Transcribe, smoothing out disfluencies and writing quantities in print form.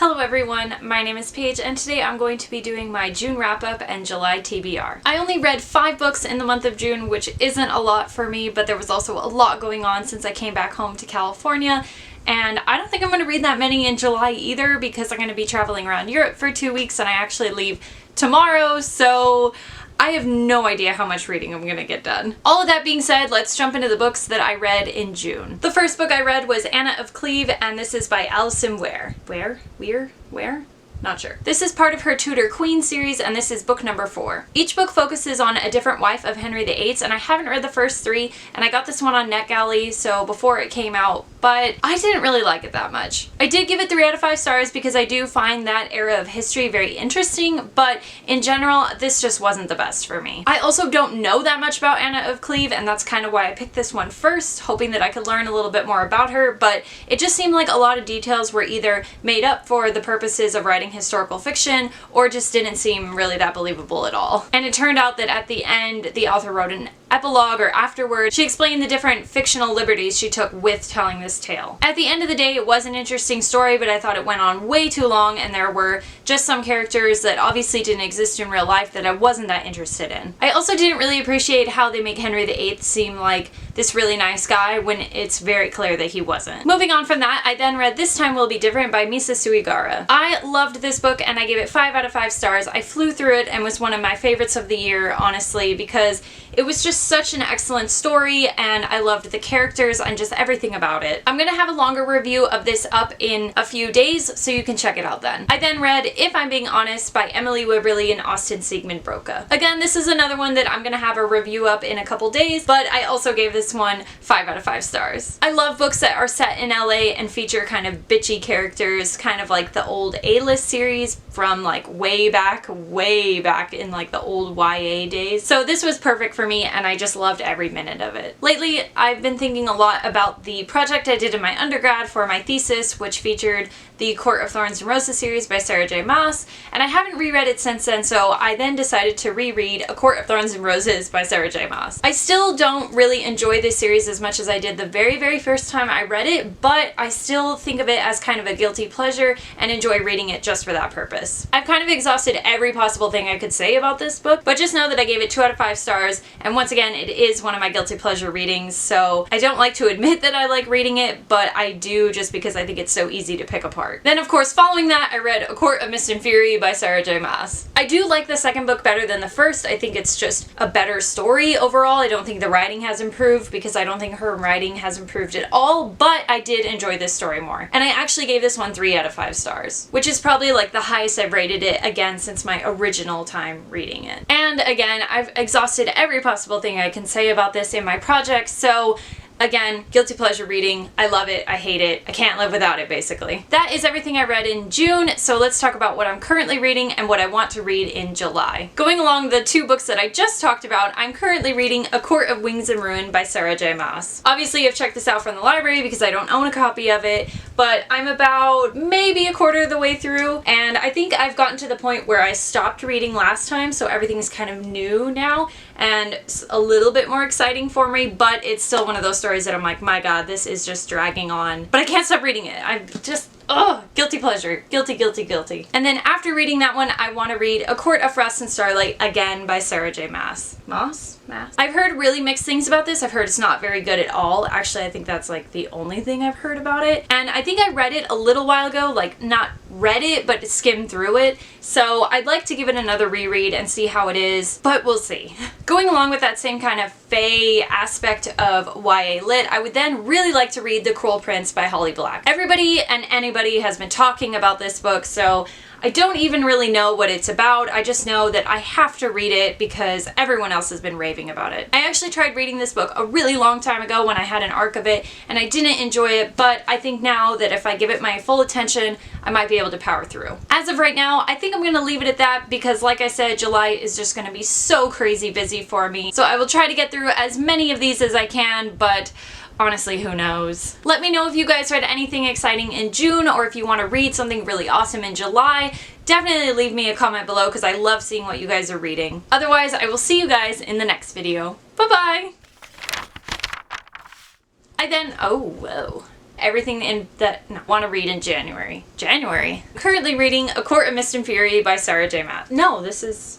Hello everyone, my name is Paige and today I'm going to be doing my June wrap-up and July TBR. I only read 5 books in the month of June, which isn't a lot for me, but there was also a lot going on since I came back home to California, and I don't think I'm going to read that many in July either because I'm going to be traveling around Europe for 2 weeks and I actually leave tomorrow, so I have no idea how much reading I'm gonna get done. All of that being said, let's jump into the books that I read in June. The first book I read was Anna of Cleve, and this is by Alison Ware. Where? Not sure. This is part of her Tudor Queen series, and this is book number 4. Each book focuses on a different wife of Henry VIII, and I haven't read the first 3, and I got this one on NetGalley, so before it came out, but I didn't really like it that much. I did give it 3 out of 5 stars because I do find that era of history very interesting, but in general, this just wasn't the best for me. I also don't know that much about Anna of Cleve, and that's kind of why I picked this one first, hoping that I could learn a little bit more about her, but it just seemed like a lot of details were either made up for the purposes of writing historical fiction or just didn't seem really that believable at all. And it turned out that at the end, the author wrote an epilogue, or afterward, she explained the different fictional liberties she took with telling this tale. At the end of the day, it was an interesting story, but I thought it went on way too long, and there were just some characters that obviously didn't exist in real life that I wasn't that interested in. I also didn't really appreciate how they make Henry VIII seem like this really nice guy when it's very clear that he wasn't. Moving on from that, I then read This Time Will Be Different by Misa Suigara. I loved this book and I gave it 5 out of 5 stars. I flew through it and was one of my favorites of the year, honestly, because it was just such an excellent story and I loved the characters and just everything about it. I'm gonna have a longer review of this up in a few days, so you can check it out then. I then read If I'm Being Honest by Emily Wibberley and Austin Siegmund Broca. Again, this is another one that I'm gonna have a review up in a couple days, but I also gave this one 5 out of 5 stars. I love books that are set in LA and feature kind of bitchy characters, kind of like the old A-list series from like way back in like the old YA days. So this was perfect for me and I just loved every minute of it. Lately, I've been thinking a lot about the project I did in my undergrad for my thesis, which featured the Quart of Thorns and Roses series by Sarah J. Maas, and I haven't reread it since then, so I then decided to reread A Quart of Thorns and Roses by Sarah J. Maas. I still don't really enjoy this series as much as I did the very first time I read it, but I still think of it as kind of a guilty pleasure and enjoy reading it just for that purpose. I've kind of exhausted every possible thing I could say about this book, but just know that I gave it 2 out of 5 stars, and once again, it is one of my guilty pleasure readings, so I don't like to admit that I like reading it, but I do just because I think it's so easy to pick apart. Then of course, following that, I read A Court of Mist and Fury by Sarah J. Maas. I do like the second book better than the first. I think it's just a better story overall. I don't think the writing has improved because I don't think her writing has improved at all, but I did enjoy this story more. And I actually gave this one 3 out of 5 stars, which is probably like the highest I've rated it again since my original time reading it. And again, I've exhausted every possible thing I can say about this in my project, so again, guilty pleasure reading. I love it, I hate it, I can't live without it basically. That is everything I read in June, so let's talk about what I'm currently reading and what I want to read in July. Going along the 2 books that I just talked about, I'm currently reading A Court of Wings and Ruin by Sarah J. Maas. Obviously, I've checked this out from the library because I don't own a copy of it, but I'm about maybe a quarter of the way through, and I think I've gotten to the point where I stopped reading last time, so everything's kind of new now, and it's a little bit more exciting for me, but it's still one of those stories that I'm like, my god, this is just dragging on. But I can't stop reading it. I'm just, guilty pleasure. Guilty. And then after reading that one, I want to read A Court of Frost and Starlight again by Sarah J. Maas. Maas? I've heard really mixed things about this. I've heard it's not very good at all. Actually, I think that's like the only thing I've heard about it. And I think I read it a little while ago, like not read it, but skimmed through it. So I'd like to give it another reread and see how it is, but we'll see. Going along with that same kind of fae aspect of YA lit, I would then really like to read The Cruel Prince by Holly Black. Everybody and anybody has been talking about this book, so I don't even really know what it's about. I just know that I have to read it because everyone else has been raving about it. I actually tried reading this book a really long time ago when I had an arc of it and I didn't enjoy it, but I think now that if I give it my full attention, I might be able to power through. As of right now, I think I'm gonna leave it at that because like I said, July is just gonna be so crazy busy for me. So I will try to get through as many of these as I can, but honestly, who knows? Let me know if you guys read anything exciting in June or if you want to read something really awesome in July. Definitely leave me a comment below because I love seeing what you guys are reading. Otherwise, I will see you guys in the next video. Bye-bye! everything in that I want to read in January. Currently reading A Court of Mist and Fury by Sarah J. Maas. No, this is...